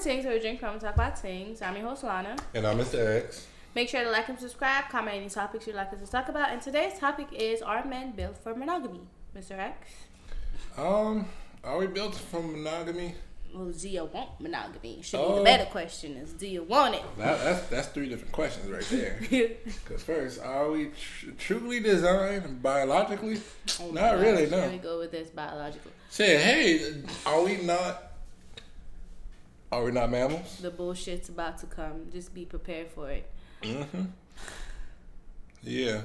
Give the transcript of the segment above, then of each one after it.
Rum&tings, where we drink rum and talk about things. I'm your host, Lana. And I'm Mr. X. Make sure to like and subscribe, comment any topics you'd like us to talk about. And today's topic is, are men built for monogamy? Mr. X? Are we built for monogamy? Well, do you want monogamy? Should be the better question is, do you want it? That's three different questions right there. Because first, are we truly designed biologically? Not really, no. Here we go with this biological. Say, hey, are we not mammals? The bullshit's about to come. Just be prepared for it. Mm-hmm. Yeah.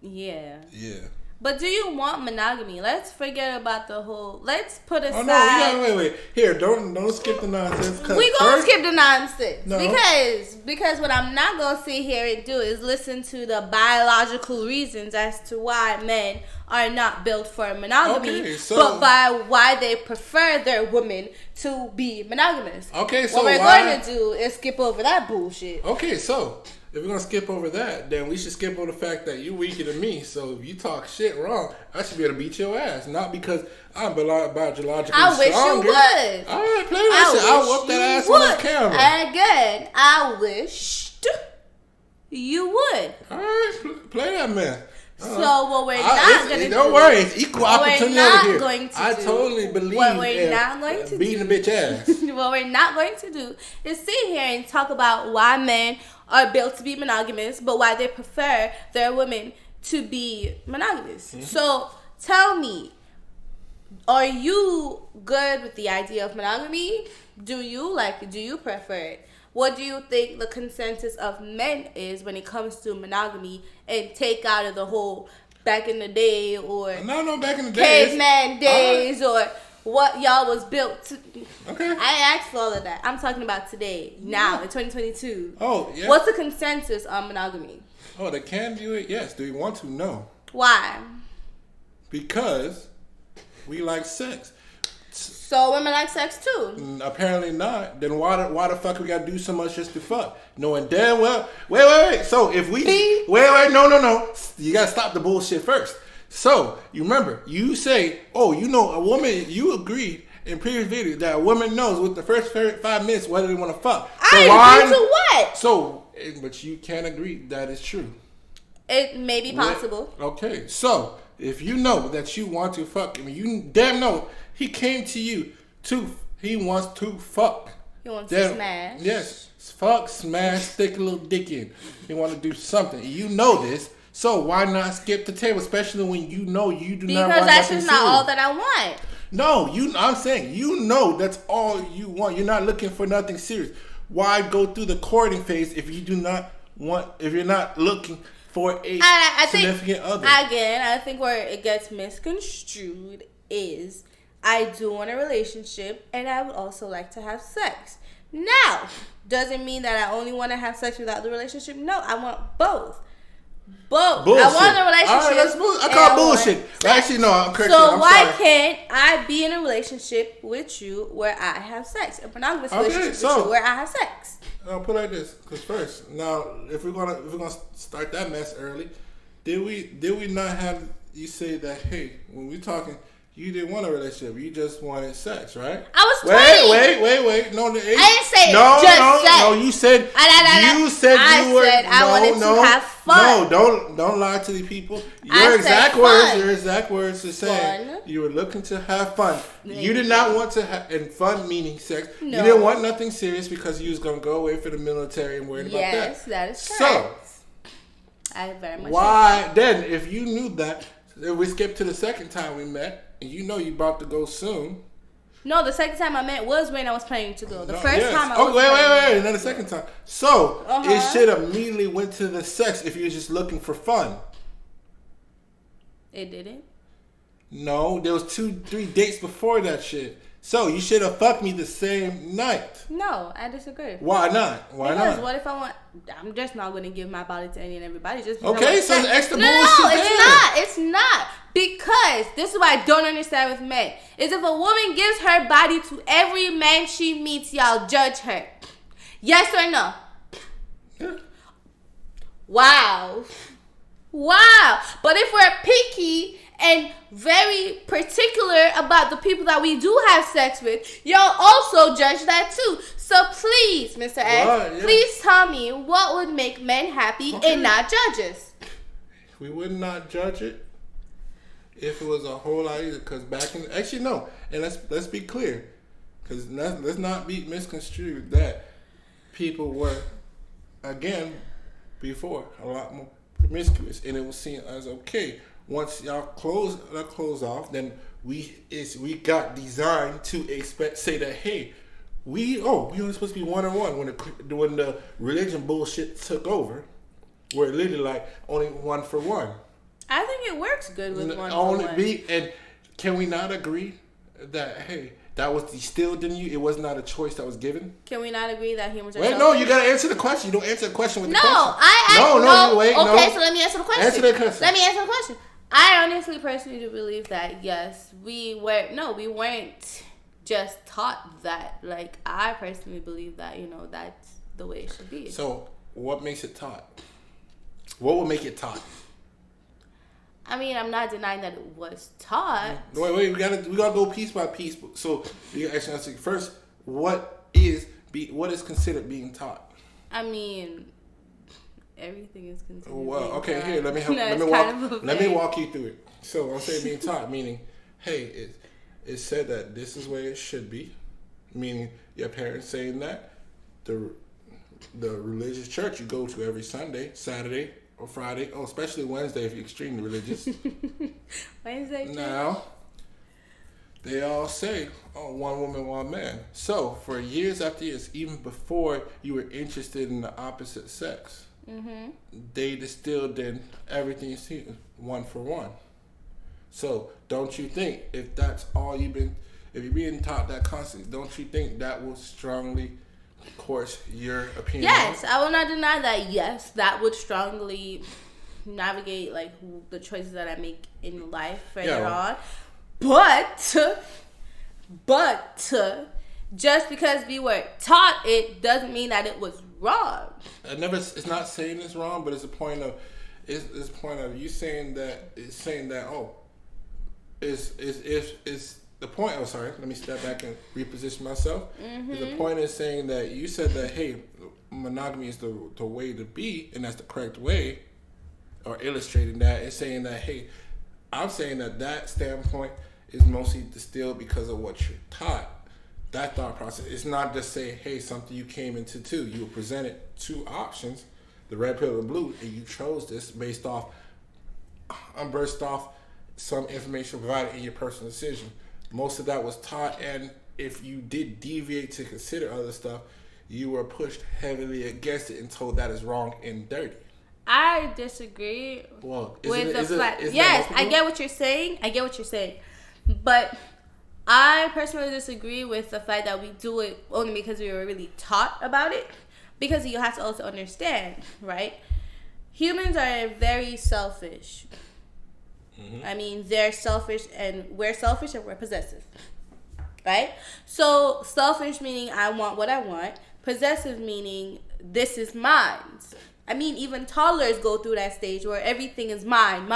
Yeah. Yeah. But do you want monogamy? Let's forget about the whole. Let's put aside. Oh no! Wait. Here, don't skip the nonsense. We gonna skip the nonsense no. because what I'm not gonna sit here and do is listen to the biological reasons as to why men are not built for monogamy, but by why they prefer their women to be monogamous. Okay, so what we're going to do is skip over that bullshit. Okay, so. If we're going to skip over that, then we should skip over the fact that you're weaker than me. So if you talk shit wrong, I should be able to beat your ass. Not because I'm biologically I wish stronger. you would. All right, play that shit. I'll whoop that ass on the camera. Again, I wished you would. All right, play that man. So what we're not going to do. Don't worry, it's equal opportunity here. I do, totally believe what we're not going to beating do, a bitch ass. What we're not going to do is sit here and talk about why men are built to be monogamous, but why they prefer their women to be monogamous. Mm-hmm. So tell me, are you good with the idea of monogamy? Do you prefer it? What do you think the consensus of men is when it comes to monogamy, and take out of the whole back in the day or no back in the days, caveman days or what y'all was built to? Okay. I asked for all of that. I'm talking about today, now, in 2022. Oh, yeah. What's the consensus on monogamy? Oh, they can do it? Yes. Do you want to? No. Why? Because we like sex. So women like sex too? Apparently not. Then why the fuck we gotta do so much just to fuck? Knowing damn well. Wait. So if we no. You gotta stop the bullshit first. So you remember, you say, a woman. You agreed in previous videos that a woman knows with the first 5 minutes whether they want to fuck. I agree to what? So, but you can't agree that it's true. It may be possible. Okay, so if you know that you want to fuck, you damn know he came to you he wants to fuck. He wants to smash. Yes, fuck, smash, stick a little dick in. He want to do something. You know this. So why not skip the table, especially when you know you do not want Because that's nothing just serious. not all that I want. No, I'm saying you know that's all you want. You're not looking for nothing serious. Why go through the courting phase if you're not looking for a significant other? Again, I think where it gets misconstrued is I do want a relationship and I would also like to have sex. Now, doesn't mean that I only want to have sex without the relationship. No, I want both. Bullshit. I want a relationship. All right, I call bullshit. Actually, no, I'm correct. So why can't I be in a relationship with you where I have sex? A monogamous relationship with you where I have sex. I'll put it like this. Because first, now if we're gonna start that mess early, did we not have you say that? Hey, when we talking, you didn't want a relationship. You just wanted sex, right? I was 20. Wait. No, I didn't say sex. No, you said I wanted to have fun. No, don't lie to the people. Your exact words are saying you were looking to have fun. You did not want to have, and fun meaning sex. No. You didn't want nothing serious because you was going to go away for the military and worried about that. Yes, that is correct. So, I very much why then, if you knew that, if we skip to the second time we met, and you know you about to go soon. No, the second time I met was when I was planning to go. The first time I was wait. And then the second time. So, it should immediately went to the sex if you're just looking for fun. It didn't? No, there was 2-3 dates before that shit. So, you should have fucked me the same night. No, I disagree. Why not? Because what if I want... I'm just not going to give my body to any and everybody. Just okay, so it's extra bullshit. No, it's not. Because this is what I don't understand with men. Is if a woman gives her body to every man she meets, y'all judge her. Yes or no? Yeah. Wow. But if we're picky and very particular about the people that we do have sex with, y'all also judge that too. So please, Mr. X, please tell me what would make men happy and not judge us. We would not judge it if it was a whole lot easier. Because back in actually no, and let's be clear, because let's not be misconstrued that people were again before a lot more promiscuous, and it was seen as okay. Once y'all close off, then we got designed to say that hey, we only supposed to be 1-on-1 when the religion bullshit took over. We're literally like only 1-for-1. I think it works good with 1-for-1. And can we not agree that hey, that was instilled in you? It was not a choice that was given. Can we not agree that humans are? Wait, no, you gotta answer the question. You don't answer the question with the question. Wait. Okay, so let me answer the question. Answer the question. Let me answer the question. I honestly, personally, do believe that yes, we weren't just taught that. Like, I personally believe that that's the way it should be. So, what makes it taught? What would make it taught? I mean, I'm not denying that it was taught. Wait, we gotta go piece by piece. So you actually answer first. What is considered being taught? I mean, everything is considered. Well, being okay, taught. here let me walk you through it. So I'm saying being taught, meaning, hey, it said that this is where it should be, meaning your parents saying that the religious church you go to every Sunday, Saturday, or Friday, especially Wednesday if you're extremely religious. Wednesday. Now, they all say, one woman, one man. So, for years after years, even before you were interested in the opposite sex, they distilled in everything you see 1-for-1. So, don't you think if that's all if you're being taught that constantly, don't you think that will strongly course your opinion? Yes, I will not deny that. Yes, that would strongly navigate like the choices that I make in life further on. But just because we were taught it doesn't mean that it was wrong. It's not saying it's wrong, but it's a point of you saying that it's the point. Oh, sorry. Let me step back and reposition myself. The point is saying that you said that hey, monogamy is the way to be, and that's the correct way, or illustrating that. It's saying that hey, I'm saying that standpoint is mostly distilled because of what you're taught. That thought process. It's not just say hey, something you came into two. You were presented two options, the red pill and blue, and you chose this based off some information provided in your personal decision. Most of that was taught, and if you did deviate to consider other stuff, you were pushed heavily against it and told that is wrong and dirty. I disagree with the fact. Yes, I get what you're saying. But I personally disagree with the fact that we do it only because we were really taught about it. Because you have to also understand, right? Humans are very selfish. I mean, they're selfish and we're possessive, right? So selfish meaning I want what I want. Possessive meaning this is mine. I mean, even toddlers go through that stage where everything is mine.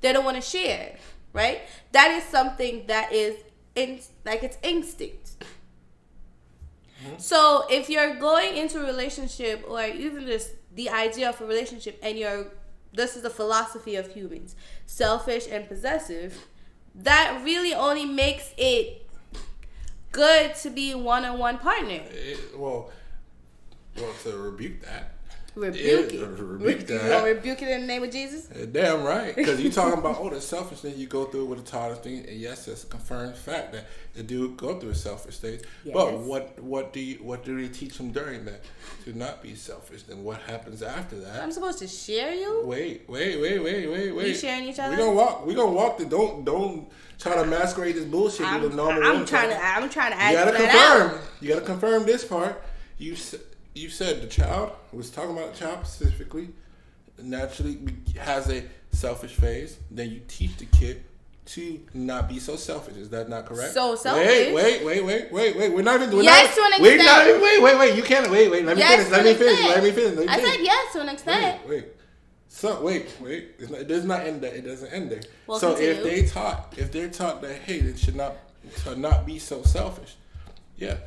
They don't want to share, right? That is something that is it's instinct. So if you're going into a relationship or even just the idea of a relationship and this is the philosophy of humans, selfish and possessive, that really only makes it good to be one-on-one partner. Well, to rebuke that. Rebuke it. You want to rebuke it in the name of Jesus? Damn right. Because you're talking about, the selfishness you go through with the toddler thing. And yes, it's a confirmed fact that the dude go through a selfish stage. Yes. But what do they teach them during that? To not be selfish. Then what happens after that? I'm supposed to share you? Wait. We sharing each other? We gonna walk the don't try to masquerade this bullshit. I'm trying to ask You gotta confirm this part. You said the child, was talking about the child specifically, naturally has a selfish phase. Then you teach the kid to not be so selfish. Is that not correct? So selfish. Wait. We're not even doing yes, to an extent. Wait. You can't. Wait. Let me finish. I said yes to an extent. Wait. So wait, it does not end there. It doesn't end there. Well, so continue. if they're taught that hey, it should not be so selfish. Yeah,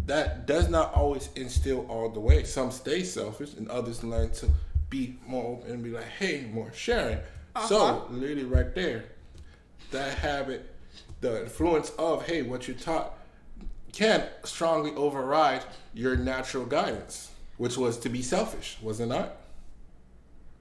that does not always instill all the way. Some stay selfish, and others learn to be more open and be like, hey, more sharing. So literally right there, that habit, the influence of hey, what you're taught, can strongly override your natural guidance, which was to be selfish, was it not?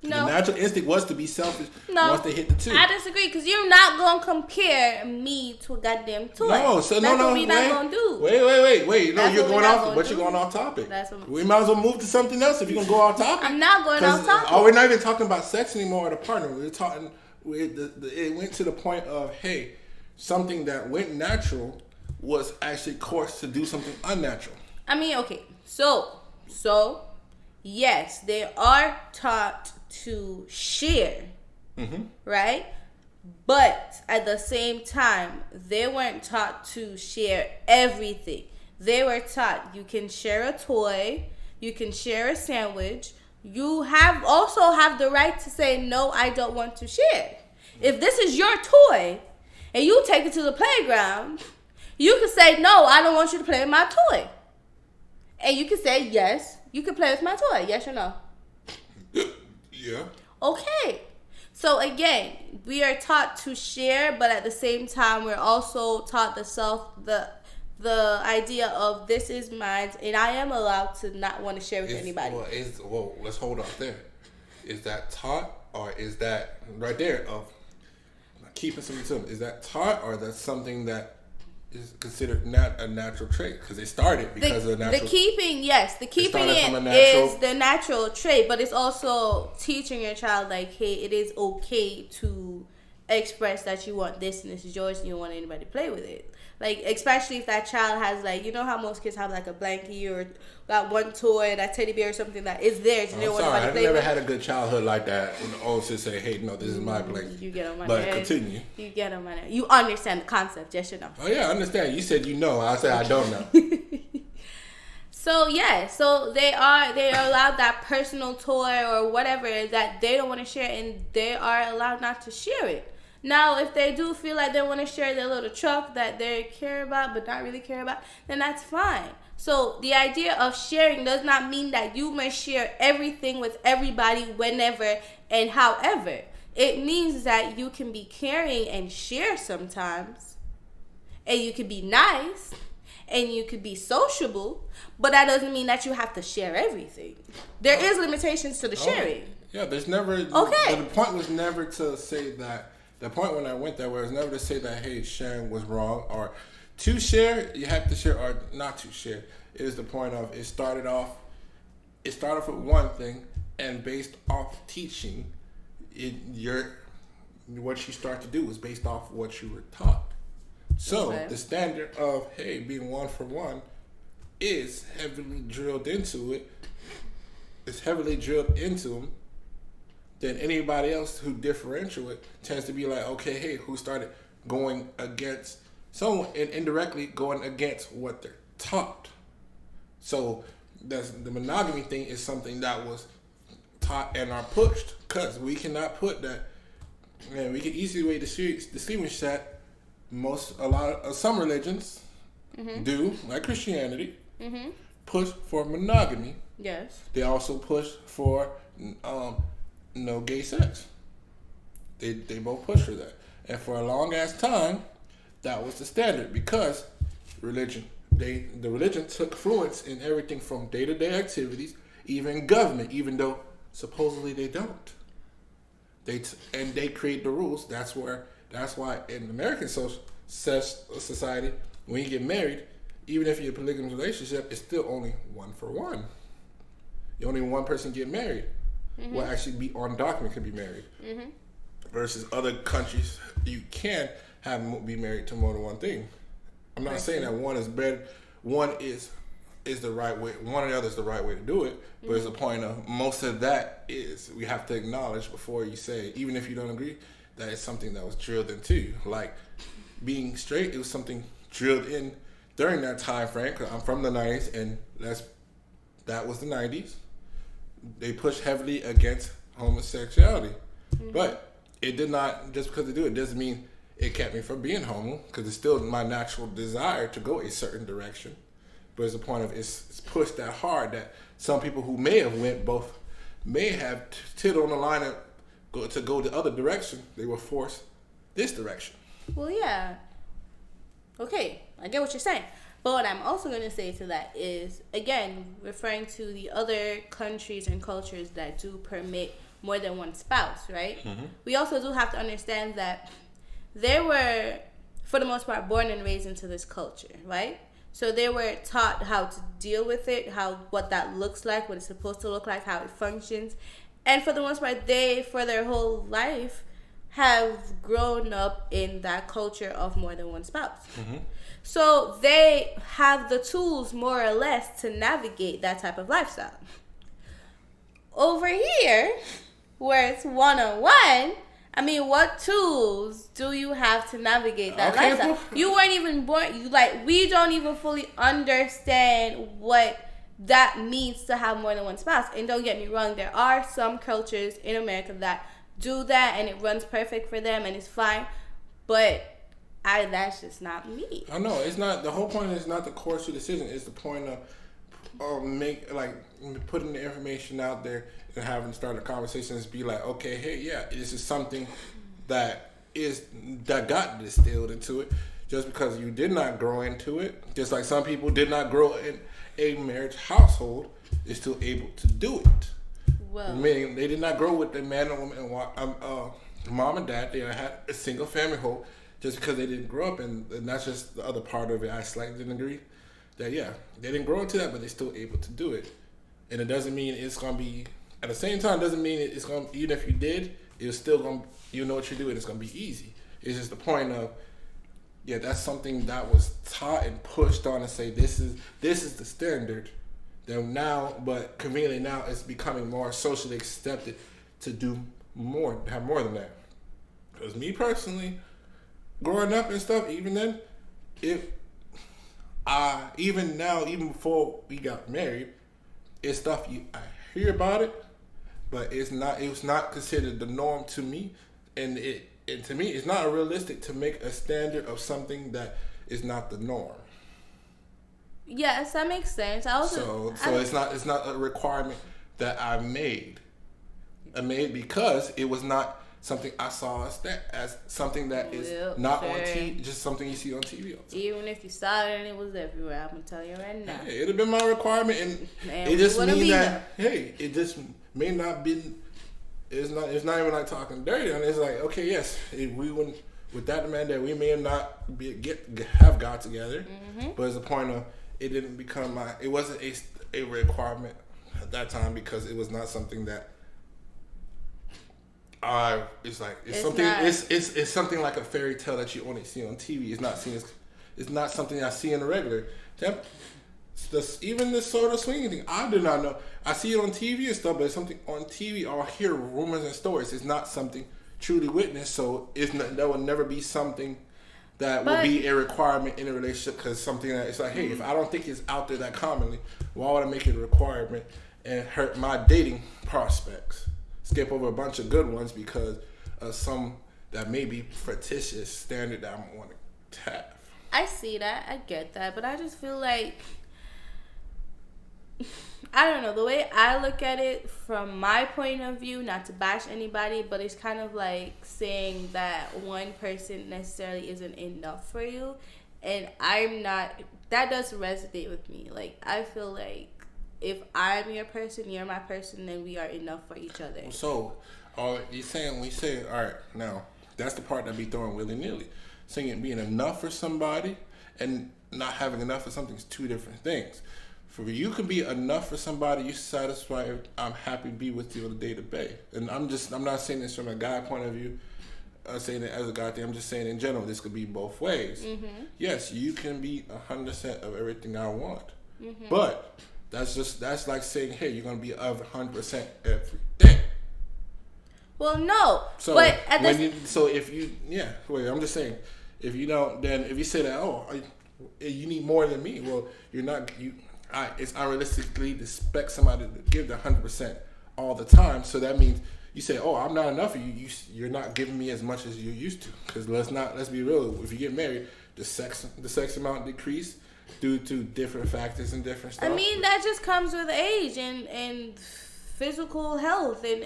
No. The natural instinct was to be selfish once they hit the two. I disagree, because you're not going to compare me to a goddamn toy. No, so that's what we're not going to do. Wait. No, That's you're what going we're not off, gonna but do. you're going off topic. That's what We might as well move to something else if you're going to go off topic. I'm not going off topic. Oh, we're not even talking about sex anymore with a partner. We're talking, it went to the point of, hey, something that went natural was actually coerced to do something unnatural. I mean, okay. So, yes, they are taught to share, right? But at the same time, they weren't taught to share everything. They were taught you can share a toy, you can share a sandwich. You also have the right to say, no, I don't want to share. If this is your toy and you take it to the playground, you can say, no, I don't want you to play with my toy. And you can say, yes, you can play with my toy. Yes or no? Yeah. Okay. So again, we are taught to share, but at the same time, we're also taught the idea of this is mine, and I am allowed to not want to share with anybody. Well, let's hold off there. Is that taught, or is that right there of keeping something to them? Is that taught, or that's something that is considered not a natural trait? Because it started because of the natural. The keeping is the natural trait, but it's also teaching your child like, hey, it is okay to express that you want this and this is yours and you don't want anybody to play with it. Like, especially if that child has, like, you know how most kids have, like, a blankie or got one toy, that teddy bear or something that is theirs and they don't want anybody to play with it. I've never had a good childhood like that. And also say, hey, no, this is my blankie. You get on my nerves. But continue. You get on my nerves. You understand the concept, yes or no? Oh, yeah, I understand. You said you know. I said I don't know. So, yeah. So, they are allowed that personal toy or whatever that they don't want to share, and they are allowed not to share it. Now, if they do feel like they want to share their little truck that they care about but not really care about, then that's fine. So the idea of sharing does not mean that you must share everything with everybody whenever and however. It means that you can be caring and share sometimes, and you can be nice, and you could be sociable, but that doesn't mean that you have to share everything. There is limitations to the sharing. Yeah, there's never... Okay. The point was never to say that... The point when I went there was never to say that, hey, sharing was wrong, or to share, you have to share, or not to share. It is the point of, it started off with one thing, and based off teaching, what you start to do is based off what you were taught. So the standard of, hey, being one for one is heavily drilled into it. It's heavily drilled into them. Then anybody else who differential it tends to be like, okay, hey, who started going against someone and indirectly going against what they're taught. So the monogamy thing is something that was taught and are pushed, because we cannot put that. Man, we can easily distinguish that some religions do, like Christianity, push for monogamy. Yes. They also push for no gay sex. They both push for that. And for a long ass time, that was the standard, because the religion took influence in everything from day-to-day activities, even government, even though supposedly they don't. They create the rules. That's why in American society, when you get married, even if you're in a polygamous relationship, it's still only one for one. Only one person get married. Will actually be on document can be married. Versus other countries, you can be married to more than one thing. I'm not saying that one is better. One is the right way. One or the other is the right way to do it. But it's a point of most of that is we have to acknowledge before you say, even if you don't agree, that it's something that was drilled into you. Like being straight, it was something drilled in during that time frame. Because I'm from the 90s, and that was the 90s. They pushed heavily against homosexuality. But it did not, just because they do it doesn't mean it kept me from being homo, because it's still my natural desire to go a certain direction. But it's the point of it's pushed that hard that some people who may have went both may have tilled on the line of go the other direction. They were forced this direction. Well, yeah. Okay, I get what you're saying. But what I'm also going to say to that is, again, referring to the other countries and cultures that do permit more than one spouse, right? We also do have to understand that they were, for the most part, born and raised into this culture, right? So they were taught how to deal with it, what that looks like, what it's supposed to look like, how it functions. And for the most part, they, for their whole life, have grown up in that culture of more than one spouse. So they have the tools, more or less, to navigate that type of lifestyle. Over here, where it's one-on-one, I mean, what tools do you have to navigate that lifestyle? You weren't even born. We don't even fully understand what that means to have more than one spouse. And don't get me wrong, there are some cultures in America that do that, and it runs perfect for them, and it's fine. But that's just not me. I know it's not. The whole point is not the course of decision. It's the point of putting the information out there and having started conversations. Be like, okay, hey, yeah, this is something that got distilled into it. Just because you did not grow into it, just like some people did not grow in a marriage household, is still able to do it. Well, meaning they did not grow with the man and woman and mom and dad. They had a single family home. Just because they didn't grow up, and that's just the other part of it. I slightly didn't agree that they didn't grow into that, but they're still able to do it. And it doesn't mean it's gonna be at the same time. Doesn't mean it's gonna, even if you did, it's still gonna, you know what you're doing. It's gonna be easy. It's just the point of that's something that was taught and pushed on to say this is the standard. Then now, but conveniently now it's becoming more socially accepted to do more, have more than that. Because me personally, growing up and stuff, even then, even now, even before we got married, it's stuff I hear about it, but it was not considered the norm to me, and to me, it's not realistic to make a standard of something that is not the norm. Yes, that makes sense. It's not a requirement that I made. I made because it was not something I saw as something that is not on TV, just something you see on TV. Even if you saw it and it was everywhere, I'm gonna tell you right now. Hey, it'd have been my requirement, and it just means that it just may not be. It's not even like talking dirty, and it's like, okay, yes, we wouldn't with that demand that we may not have got together, but it's a point of it didn't become it wasn't a requirement at that time because it was not something that. It's something like a fairy tale that you only see on TV. It's not something I see in the regular. Even this sort of swinging thing, I do not know. I see it on TV and stuff, but it's something on TV or I hear rumors and stories. It's not something truly witnessed, so that will never be something that will be a requirement in a relationship. Because something that it's like, hey, if I don't think it's out there that commonly, why would I make it a requirement and hurt my dating prospects? Skip over a bunch of good ones because of some that may be fictitious standard that I want to have. I see that. I get that. But I just feel like, I don't know, the way I look at it from my point of view, not to bash anybody, but it's kind of like saying that one person necessarily isn't enough for you. And that does resonate with me. Like, I feel like if I'm your person, you're my person, then we are enough for each other. So, you're saying, we say, all right, now, that's the part that be throwing willy-nilly. Saying being enough for somebody and not having enough for something is two different things. For you can be enough for somebody, you satisfied, I'm happy to be with you on a day-to-day. And I'm not saying this from a guy point of view, I'm saying it as a guy thing, I'm just saying in general, this could be both ways. Yes, you can be 100% of everything I want. But that's like saying, hey, you're gonna be of 100% every day. Well, no. So but I'm just saying, if you don't, then if you say that, you need more than me, well, you're not. It's unrealistically to expect somebody to give the 100% all the time. So that means you say, "Oh, I'm not enough for you. You're not giving me as much as you used to." Because let's be real. If you get married, the sex amount decrease due to different factors and different stuff. I mean, that just comes with age and physical health and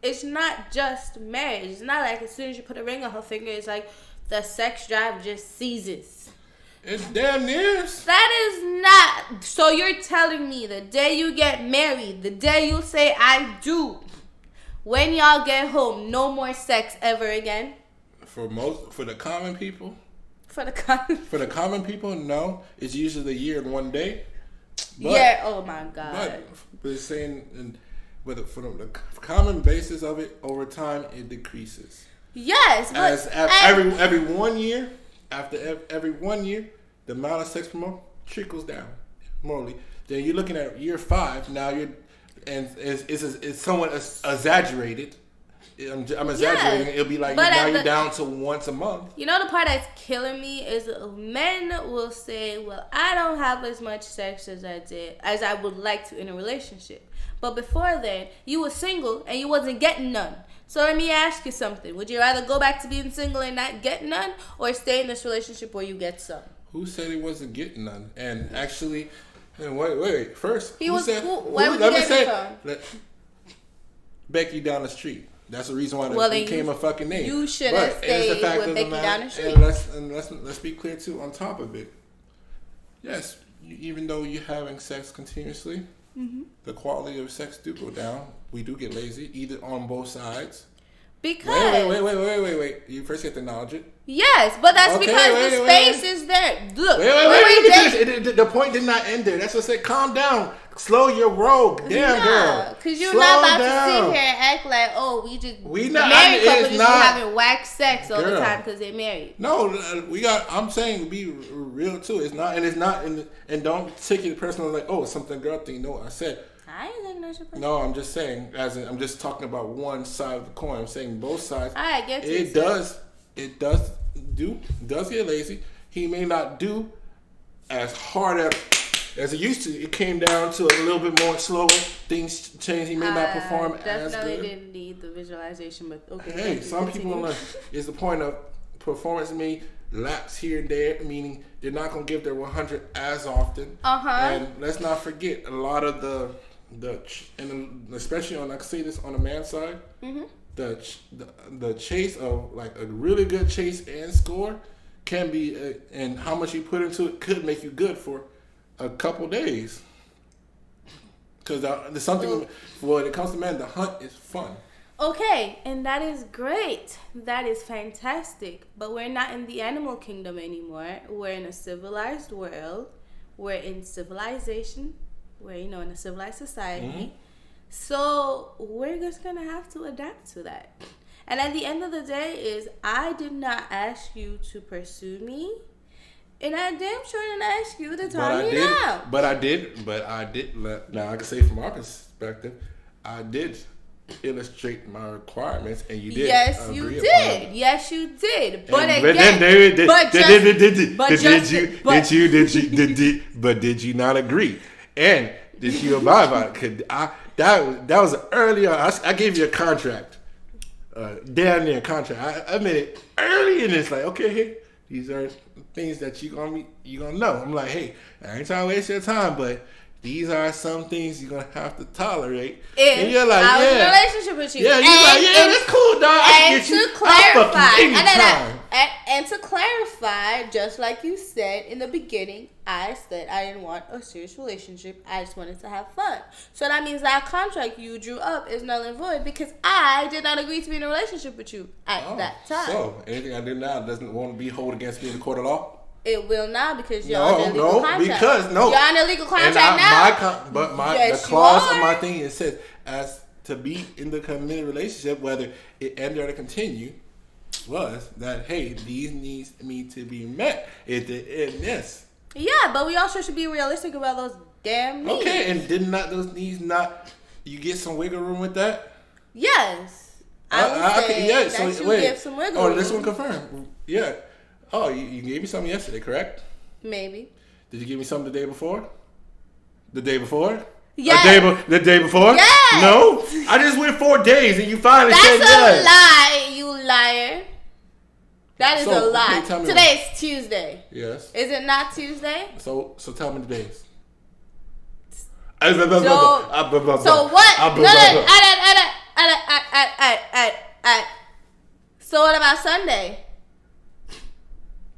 it's not just marriage. It's not like as soon as you put a ring on her finger, it's like the sex drive just ceases. It's damn near. That is not. So you're telling me the day you get married, the day you say I do, when y'all get home, no more sex ever again? For the common people. For the common people, no. It's usually a year and 1 day. But, yeah. Oh my God. But it's saying, but for the common basis of it, over time it decreases. Yes, but every 1 year, after every 1 year, the amount of sex trickles down morally. Then you're looking at year 5. Now it's somewhat exaggerated. I'm exaggerating. It'll be like you're down to once a month. You know the part that's killing me is men will say, "Well, I don't have as much sex as I would like to in a relationship." But before then, you were single and you wasn't getting none. So let me ask you something. Would you rather go back to being single and not get none, or stay in this relationship where you get some? Who said he wasn't getting none? And actually, wait. First, where would you get it from? Becky down the street. That's the reason why it became a fucking name. You should have stayed with Becky down the street. And let's be clear too. On top of it, yes, even though you're having sex continuously, the quality of sex do go down. We do get lazy, either on both sides. Because wait. You first have to acknowledge it. Yes, but that's because the space is there. Look, wait. The point did not end there. That's what I said. Calm down. Slow your roll. Damn, girl. Because you're not about to sit here and act like, oh, married couples just having whack sex all the time because they're married. No, I'm saying be real too. It's not, and don't take it personal like, oh, it's something girl thing. No, I said. I ain't taking that shit. No, I'm just saying, I'm just talking about one side of the coin. I'm saying both sides. I get you. It does get lazy. He may not do as hard as it used to. It came down to a little bit more slower. Things change. He may not perform as good. Definitely didn't need the visualization, but okay. Hey, some people is the point of performance may lapse here and there, meaning they're not gonna give their 100 as often. And let's not forget a lot of and especially on, I can say this on the man's side, the chase of like a really good chase and score can be, and how much you put into it could make you good for a couple days. Because there's something when it comes to men, the hunt is fun. Okay, and that is great. That is fantastic. But we're not in the animal kingdom anymore. We're in a civilized world. We're in civilization. We're, in a civilized society. So we're just going to have to adapt to that. And at the end of the day is, I did not ask you to pursue me. And I damn sure didn't ask you to tie me down. But I did. Now I can say from our perspective, I did illustrate my requirements, and you did. Yes, you did. Yes, you did. But did you not agree? And did you abide by it? That was earlier. I gave you a contract, damn near contract. I made it early in this. Like, okay, hey, these are things that you gonna know. I'm like, hey, I ain't trying to waste your time, but these are some things you're gonna have to tolerate. And you're like, I was in a relationship with you. Yeah, you're like, yeah, that's cool, dog. I get you. And to clarify, just like you said in the beginning, I said I didn't want a serious relationship. I just wanted to have fun. So that means that contract you drew up is null and void because I did not agree to be in a relationship with you at that time. So anything I do now doesn't want to be held against me in the court of law? It will not because you're under a legal contract. You're under a legal contract now. The clause of my thing, it says as to be in the committed relationship, whether it end or to continue, was that, hey, these needs me to be met. Yes. Yeah, but we also should be realistic about those damn needs. Okay, and did not those needs you get some wiggle room with that? Yes. I would say you give some wiggle room. Oh, this one confirmed. Yeah. Oh, you gave me something yesterday, correct? Maybe. Did you give me something the day before? The day before? Yes. The day before? Yes. No. I just went 4 days and you finally said That's yes. a lie, you liar. That is a lie. Okay, Today's Tuesday. Yes. Is it not Tuesday? So tell me the days. So what? So what about Sunday?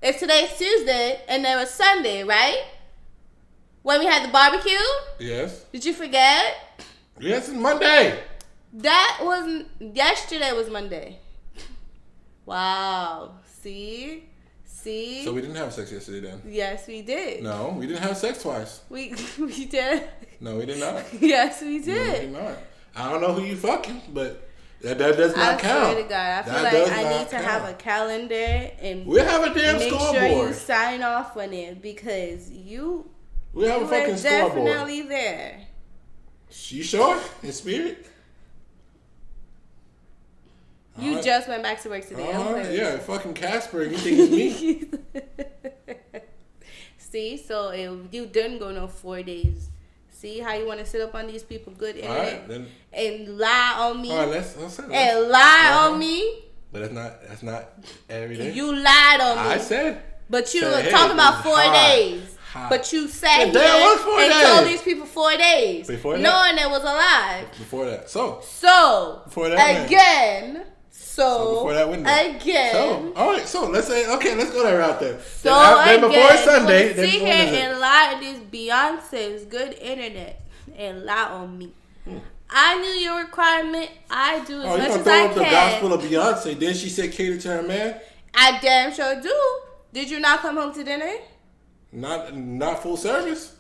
If today's Tuesday and there was Sunday, right? When we had the barbecue? Yes. Did you forget? Yes, it's Monday. That wasn't... Yesterday was Monday. Wow. See? So we didn't have sex yesterday then? Yes, we did. No, we didn't have sex twice. We did. No, we did not. Yes, we did. No, we did not. I don't know who you fucking, but that does not count. I swear to God, I feel like I need to have a calendar and we'll have a damn scoreboard. Make sure you sign off on it because we'll have a fucking scoreboard. Definitely there. You sure? In spirit? You just went back to work today. Yeah, fucking Casper. You think it's me? See, so you didn't go no 4 days. See how you want to sit up on these people good internet and lie on me. All right, let's lie on me. But that's not every day. You lied on me. I said. But you were talking about 4 days. But you sat here and told these people 4 days. Before that? Knowing it was a lie. Before that. So. Before that again. So before that window. Again. So, all right. So let's say, okay, let's go that route there. So then before Sunday, then sit here and lie on this Beyonce's good internet and lie on me. I knew your requirement. I do as much as I can. Oh, you gonna throw up the gospel of Beyonce? Then she said cater to her man. I damn sure do. Did you not come home to dinner? Not full service.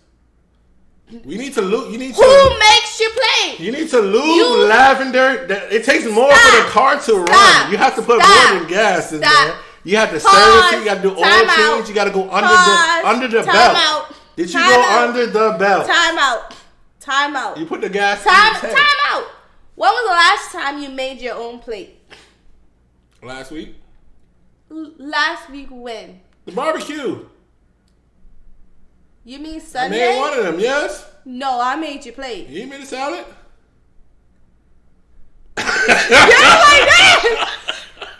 We need to lose. Who makes your plate? You need to lose lavender. It takes more for the car to run. You have to put more than gas in there. You have to service it. You got to do oil change. You got to go under the belt. Did you go under the belt? Time out. You put the gas. Time out. When was the last time you made your own plate? Last week. Last week when? The barbecue. You mean Sunday? I made one of them, yes? No, I made your plate. You made a salad? You're like that!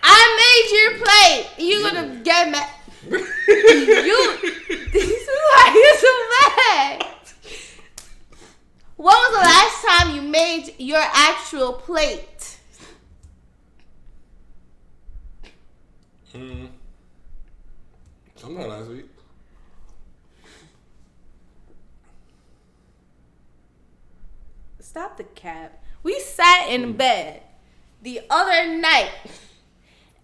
I made your plate. You gonna get mad. This is why you're so mad. When was the last time you made your actual plate? Sometime last week. Stop the cap. We sat in bed the other night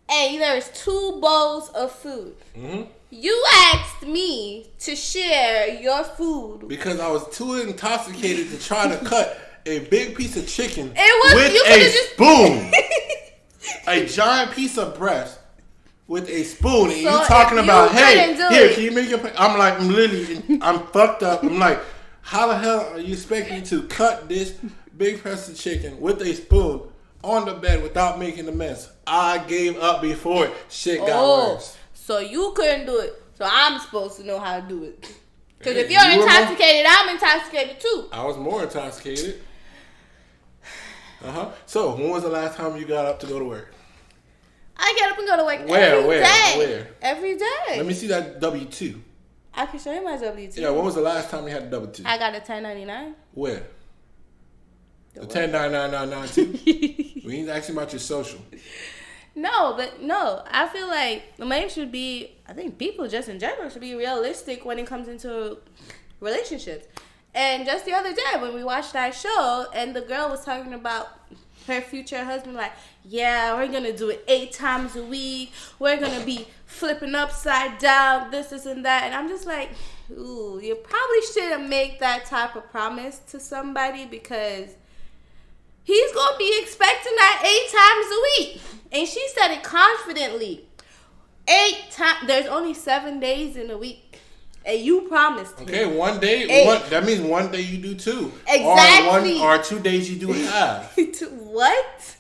and there was 2 bowls of food. Mm-hmm. You asked me to share your food. Because I was too intoxicated to try to cut a big piece of chicken with a spoon. A giant piece of breast with a spoon. And you talking about, hey, here, can you make your plate? I'm like, I'm fucked up. I'm like, how the hell are you expecting me to cut this big piece of chicken with a spoon on the bed without making a mess? I gave up before shit got worse. So you couldn't do it. So I'm supposed to know how to do it. Because if you're intoxicated, I'm intoxicated too. I was more intoxicated. So when was the last time you got up to go to work? I get up and go to work every day. Every day. Let me see that W-2. I can show you my W-2. Yeah, when was the last time you had a W-2? I got a 1099. Where? The 109992? We ain't asking about your social. No, I feel like the man should be, I think people just in general should be realistic when it comes into relationships. And just the other day when we watched that show and the girl was talking about her future husband, like, yeah, we're going to do it 8 times a week. We're going to be flipping upside down, this and that. And I'm just like, ooh, you probably shouldn't make that type of promise to somebody because he's going to be expecting that 8 times a week. And she said it confidently. 8 times. There's only 7 days in a week. And you promised me. Okay, 1 day. That means 1 day you do 2. Exactly. Or 2 days you do half. What?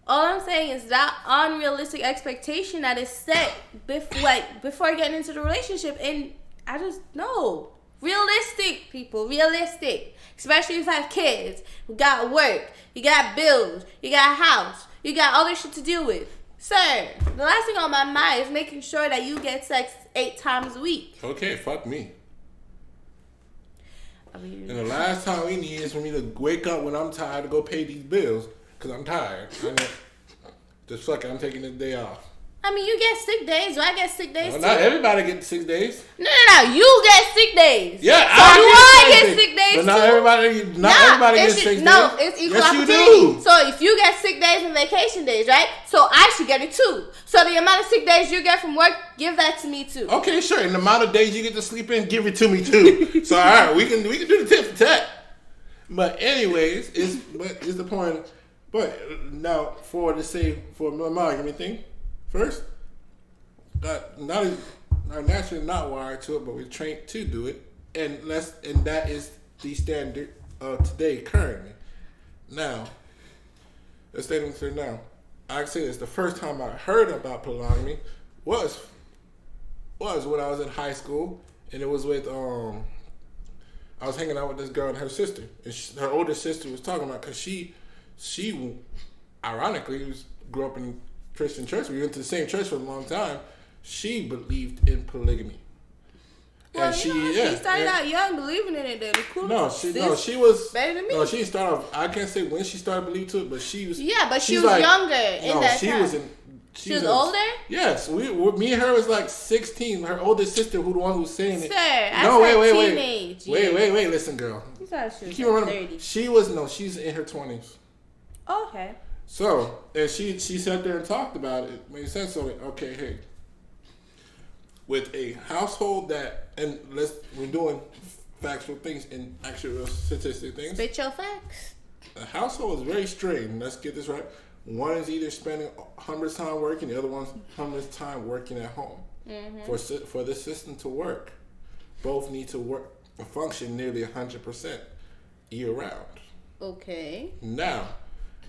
All I'm saying is that unrealistic expectation that is set before getting into the relationship. And I just know. Realistic, people. people. Realistic. Especially if you have kids. You got work. You got bills. You got a house. You got other shit to deal with. Sir, the last thing on my mind is making sure that you get sex 8 times a week. Okay, fuck me. I mean, and the last time we need is for me to wake up when I'm tired to go pay these bills. Because I'm tired. Just fuck it, I'm taking this day off. I mean, you get sick days. Do I get sick days too? Not everybody gets 6 days. No. You get sick days. Yeah, so I get sick days but too? Not everybody gets sick days. No, it's equal opportunity. You do. So if you get sick days and vacation days, right? So I should get it too. So the amount of sick days you get from work, give that to me too. Okay, sure. And the amount of days you get to sleep in, give it to me too. So all right, we can do the tip for tat. But anyways, it's the point. But now for monogamy thing, first, not naturally not wired to it, but we're trained to do it, and that is the standard of today currently. Now, let's say now. I say this: the first time I heard about polygamy was when I was in high school, and it was with I was hanging out with this girl and her sister, and her older sister was talking about because she ironically grew up in Christian church. We went to the same church for a long time. She believed in polygamy. Well, and she started out young believing in it. Then she was better than me. No, she started off. I can't say when she started believing to it, but she was. Yeah, but she was like, younger in that time. She was older? Yes. Me and her was like 16. Her older sister, the one who's saying it. Sir, I said teenage. Wait. Listen, girl. You thought she was like 30. She's in her 20s. Okay. So, and she sat there and talked about it. It made sense. So, okay, hey. With a household we're doing factual things and actual statistic things. Spit your facts. A household is very strained. Let's get this right. One is either spending 100 time working, the other one's 100 time working at home. Mm-hmm. For the system to work, both need to function nearly 100% year round. Okay. Now,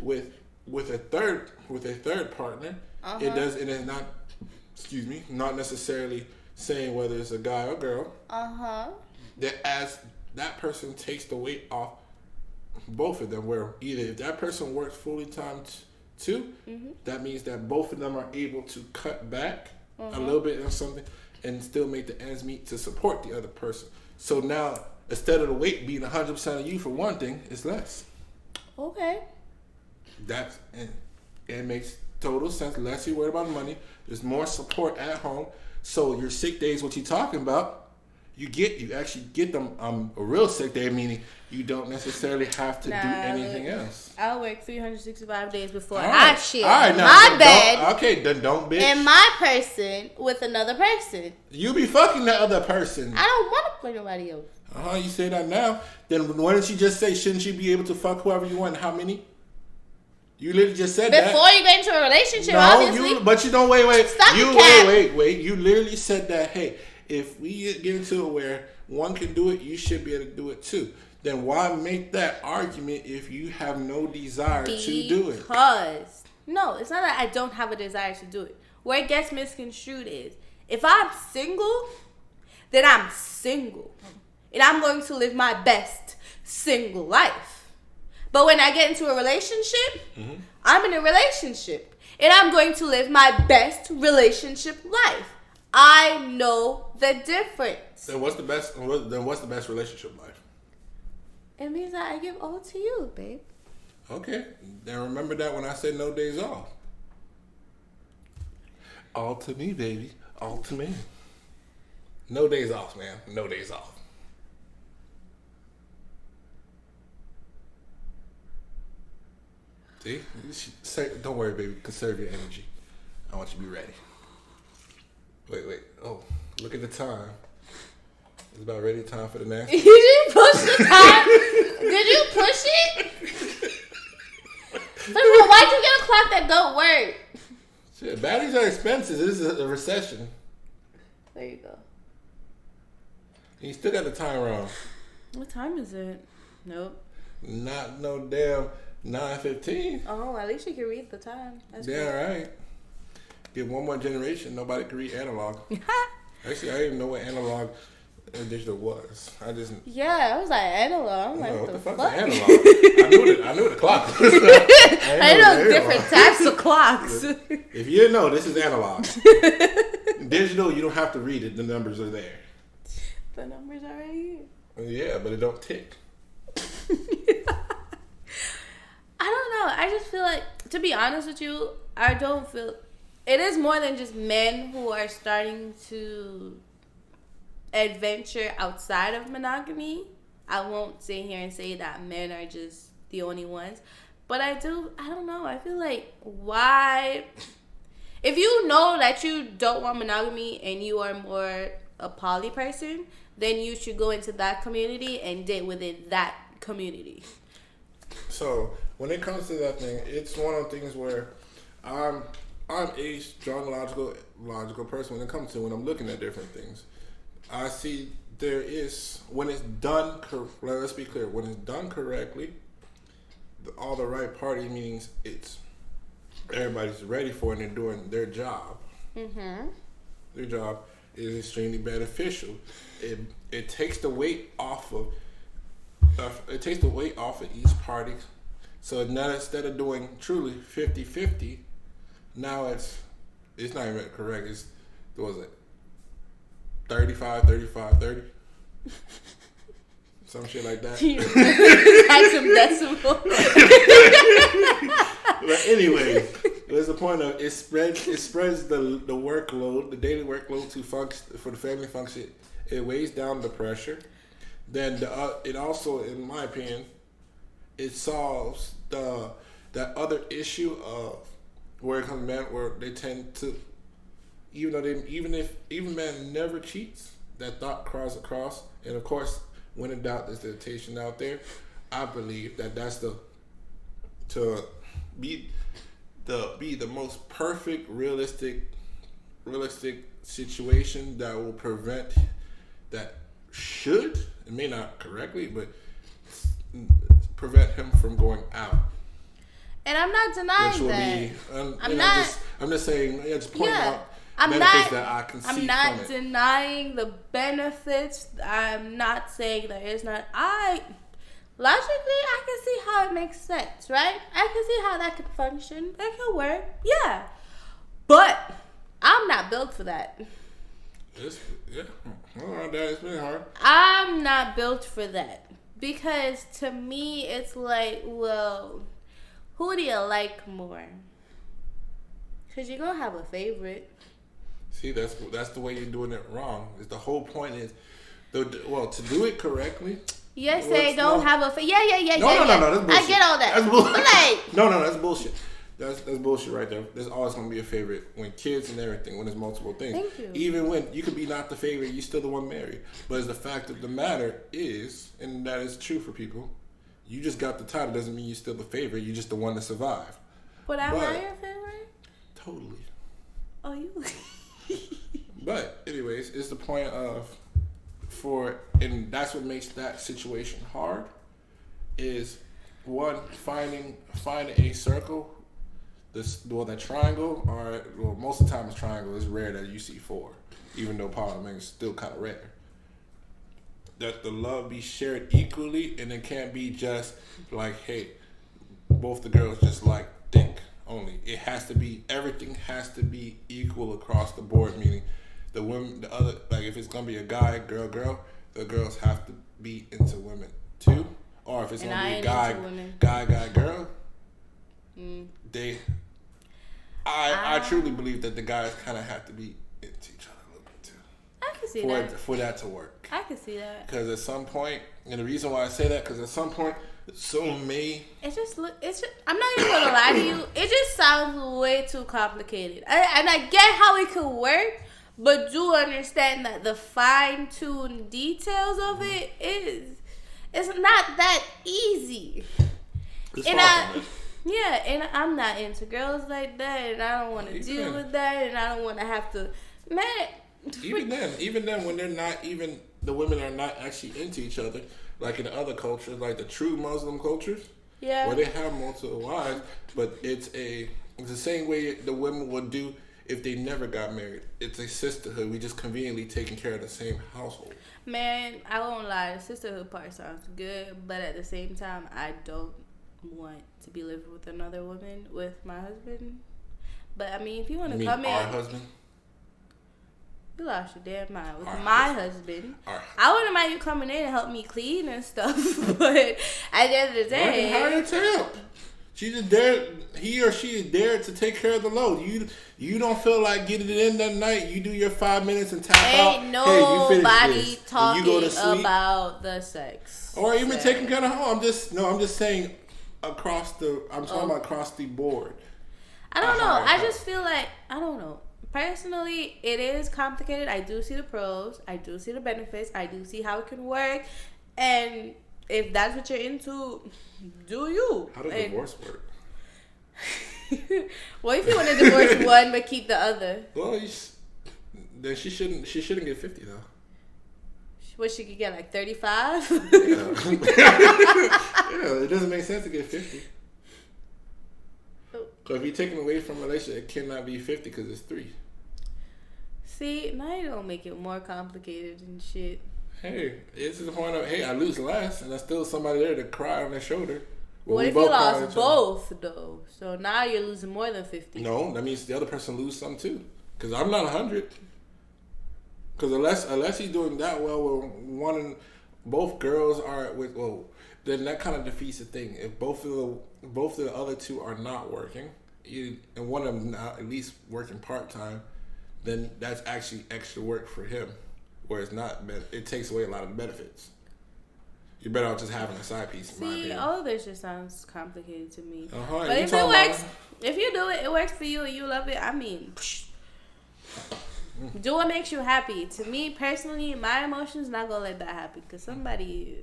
with a third partner, it is not necessarily saying whether it's a guy or girl. That as that person takes the weight off both of them, where either if that person works fully time too, that means that both of them are able to cut back a little bit on something and still make the ends meet to support the other person. So now, instead of the weight being 100% of you for one thing, it's less. Okay. It makes total sense. Less you're worried about money. There's more support at home. So your sick days, what you're talking about, you actually get them a real sick day, meaning you don't necessarily have to do anything else. I'll work 365 days before I share my bed. Okay, then don't bitch. And my person with another person. You be fucking that other person. I don't want to play nobody else. You say that now. Then why didn't you just say, shouldn't you be able to fuck whoever you want? How many? You literally just said that. Before you get into a relationship, obviously. But you don't, wait. Stop the cap. Wait. You literally said that, hey, if we get into it where one can do it, you should be able to do it too. Then why make that argument if you have no desire to do it? No, it's not that I don't have a desire to do it. Where it gets misconstrued is, if I'm single, then I'm single. And I'm going to live my best single life. But when I get into a relationship, I'm in a relationship. And I'm going to live my best relationship life. I know the difference. Then what's the best relationship life? It means that I give all to you, babe. Okay. Then remember that when I said no days off. All to me, baby. All to me. No days off, man. No days off. See? Don't worry, baby. Conserve your energy. I want you to be ready. Wait. Oh, look at the time. It's about ready time for the next. Did you push the time? Did you push it? First of all, why'd you get a clock that don't work? Shit, batteries are expensive. This is a recession. There you go. You still got the time wrong. What time is it? Nope. Not no damn 9:15. Oh, at least you can read the time. That's yeah, right. Get one more generation, nobody can read analog. Actually, I didn't even know what analog Digital was. I was like analog. I'm like, what the fuck? fuck's analog? I knew the clock. I know different types of clocks. If you didn't know, this is analog. Digital, you don't have to read it. The numbers are there. The numbers are right here. Yeah, but it don't tick. I don't know. I just feel like, to be honest with you, I don't feel... It is more than just men who are starting to adventure outside of monogamy. I won't sit here and say that men are just the only ones. But I don't know. I feel like, why... If you know that you don't want monogamy and you are more a poly person, then you should go into that community and date within that community. So, when it comes to that thing, it's one of the things where I'm a strong logical person when it comes to when I'm looking at different things. I see there is, when it's done, let's be clear, when it's done correctly, all the right party means it's everybody's ready for it and they're doing their job. Mm-hmm. Their job is extremely beneficial. It takes the weight off of each party. So now instead of doing truly 50-50, now it's not even correct. It's, what was it? 35-35-30? Some shit like that. Like some decimal. But anyway, there's the point of it spreads the workload, the daily workload for the family function. It weighs down the pressure. Then it also, in my opinion, it solves that other issue of where it comes men where they tend to, even man never cheats, that thought crosses across, and of course, when in doubt, there's temptation out there. I believe that's to be the most perfect realistic situation that will prevent that should, it may not correctly, but prevent him from going out. And I'm not denying that. I'm just saying, just pointing out benefits that I can see. I'm not denying the benefits. I'm not saying that it's not. Logically, I can see how it makes sense, right? I can see how that could function. That could work. Yeah. But I'm not built for that. It's been hard. I'm not built for that. Because to me, it's like, well, who do you like more? Because you're going to have a favorite. See, that's the way you're doing it wrong. Is the whole point is, to do it correctly. Yes, they don't have a favorite. Yeah. No, that's bullshit. I get all that. That's bullshit. Like, no, that's bullshit. That's bullshit right there. There's always going to be a favorite when kids and everything, when there's multiple things. Thank you. Even when you could be not the favorite, you still the one married. But as the fact of the matter is, and that is true for people, you just got the title doesn't mean you're still the favorite. You're just the one that survived. But am I your favorite? Totally. Oh, you. But anyways, it's the point of and that's what makes that situation hard. Is one finding a circle. That triangle, or most of the time it's triangle. It's rare that you see four, even though polyamorous is still kind of rare. That the love be shared equally, and it can't be just like, hey, both the girls just like dick only. It has to be, everything has to be equal across the board. Meaning, the women, the other, like if it's gonna be a guy, girl, the girls have to be into women too. Or if it's gonna be a guy, girl. I truly believe that the guys kind of have to be into each other a little bit too. I can see that. For that to work. I can see that. Because at some point, and the reason why I say that, because at some point, I'm not even gonna lie to you. It just sounds way too complicated. And I get how it could work, but do understand that the fine-tuned details of it it's not that easy. And I'm not into girls like that, and I don't want to deal with that, and I don't want to have to, Even then, when they're not even, the women are not actually into each other, like in other cultures, like the true Muslim cultures, where they have multiple wives, but it's the same way the women would do if they never got married. It's a sisterhood. We just conveniently taking care of the same household. Man, I won't lie. The sisterhood part sounds good, but at the same time, I don't want to be living with another woman with my husband. But I mean, if you want to come in, our husband. You lost your damn mind with our my husband. Our, I wouldn't mind you coming in and help me clean and stuff, but at the end of the day, hire to help. She just dared. He or she is dared to take care of the load. You don't feel like getting it in that night. You do your 5 minutes and tap out. Ain't nobody you talking go to sleep. about the sex, or even taking care of home. I'm just saying across the. I'm talking about across the board. I don't know. I just feel like I don't know. Personally, it is complicated. I do see the pros. I do see the benefits. I do see how it can work. And if that's what you're into, do you? How does divorce work? Well, if you want to divorce one but keep the other, well, then she shouldn't get 50 though. What, she could get like 35? Yeah. Yeah, it doesn't make sense to get 50. So if you're taking away from a relationship, it cannot be 50 because it's 3. See, now you don't make it more complicated and shit. Hey, it's to the point of, hey, I lose less, and there's still somebody there to cry on their shoulder. What if you lost both, though? So now you're losing more than 50. No, that means the other person lose some too. Because I'm not 100. Because unless he's doing that well with both girls are with, well, then that kind of defeats the thing. If both of the other two are not working, and one of them not at least working part-time, then that's actually extra work for him. Where it's not, it takes away a lot of the benefits. You're better off just having a side piece. See, all of this just sounds complicated to me. But if it works, if you do it, it works for you and you love it. I mean, do what makes you happy. To me personally, my emotions not gonna let that happen because somebody,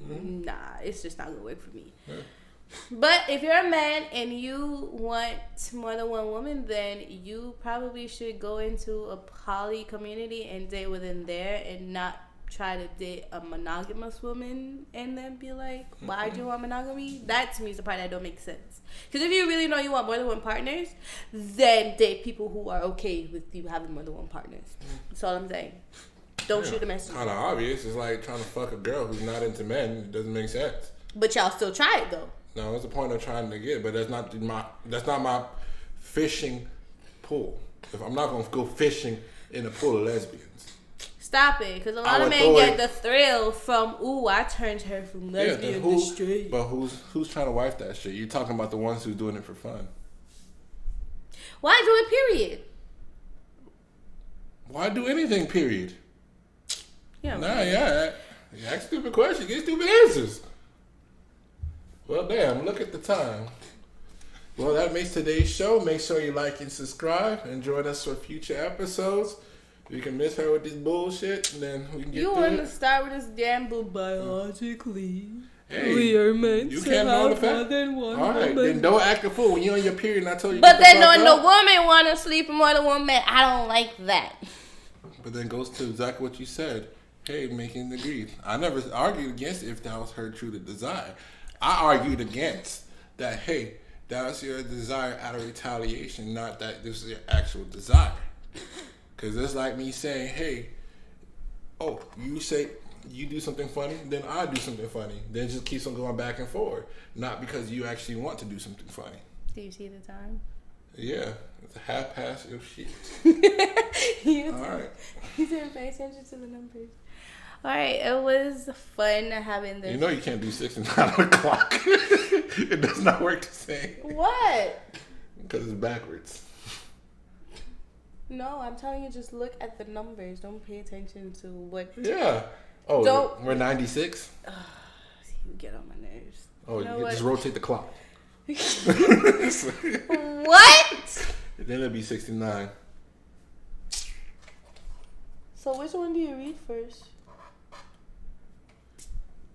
nah, it's just not gonna work for me. Yeah. But if you're a man and you want more than one woman, then you probably should go into a poly community and date within there and not try to date a monogamous woman and then be like, why do you want monogamy? That to me is the part that don't make sense. Because if you really know you want more than one partners, then date people who are okay with you having more than one partners. That's all I'm saying. Don't shoot the messenger. Kind of obvious. It's like trying to fuck a girl who's not into men. It doesn't make sense. But y'all still try it though. No, it's the point of trying to get, but that's not my fishing pool. If I'm not gonna go fishing in a pool of lesbians. Stop it, because a lot of men get the thrill from, ooh, I turned her from lesbian to straight. But who's trying to wife that shit? You're talking about the ones who's doing it for fun. Why do it, period? Why do anything, period? Yeah. You ask stupid questions, get stupid answers. Well, damn, look at the time. Well, that makes today's show. Make sure you like and subscribe and join us for future episodes. We can miss her with this bullshit, and then we can get through it. You want to start with this damn boo biologically. Hey, we are meant to have more than one All right, then don't act a fool when you're on your period and I told you. But then when the woman want to sleep with more than one man, I don't like that. But then goes to exactly what you said. Hey, making the agreed. I never argued against it if that was her true desire. I argued against that, hey, that was your desire out of retaliation, not that this is your actual desire. Because it's like me saying, hey, oh, you say you do something funny, then I do something funny. Then it just keeps on going back and forth. Not because you actually want to do something funny. Do you see the time? Yeah. It's a half past your shit. All right. You didn't pay attention to the numbers. All right, it was fun having this. You know you can't do 6 and 9 on the clock. It does not work the same. What? Because it's backwards. No, I'm telling you, just look at the numbers. Don't pay attention to what. Yeah. Oh, we're 96? You get on my nerves. Oh, you just rotate the clock. What? Then it'll be 69. So which one do you read first?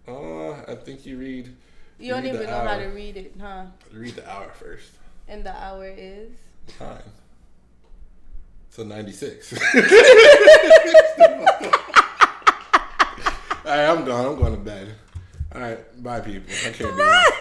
I think you read. You don't even know how to read it, huh? Read the hour first. And the hour is? 9. So 96. Alright, I'm gone. I'm going to bed. Alright, bye people. I can't do it.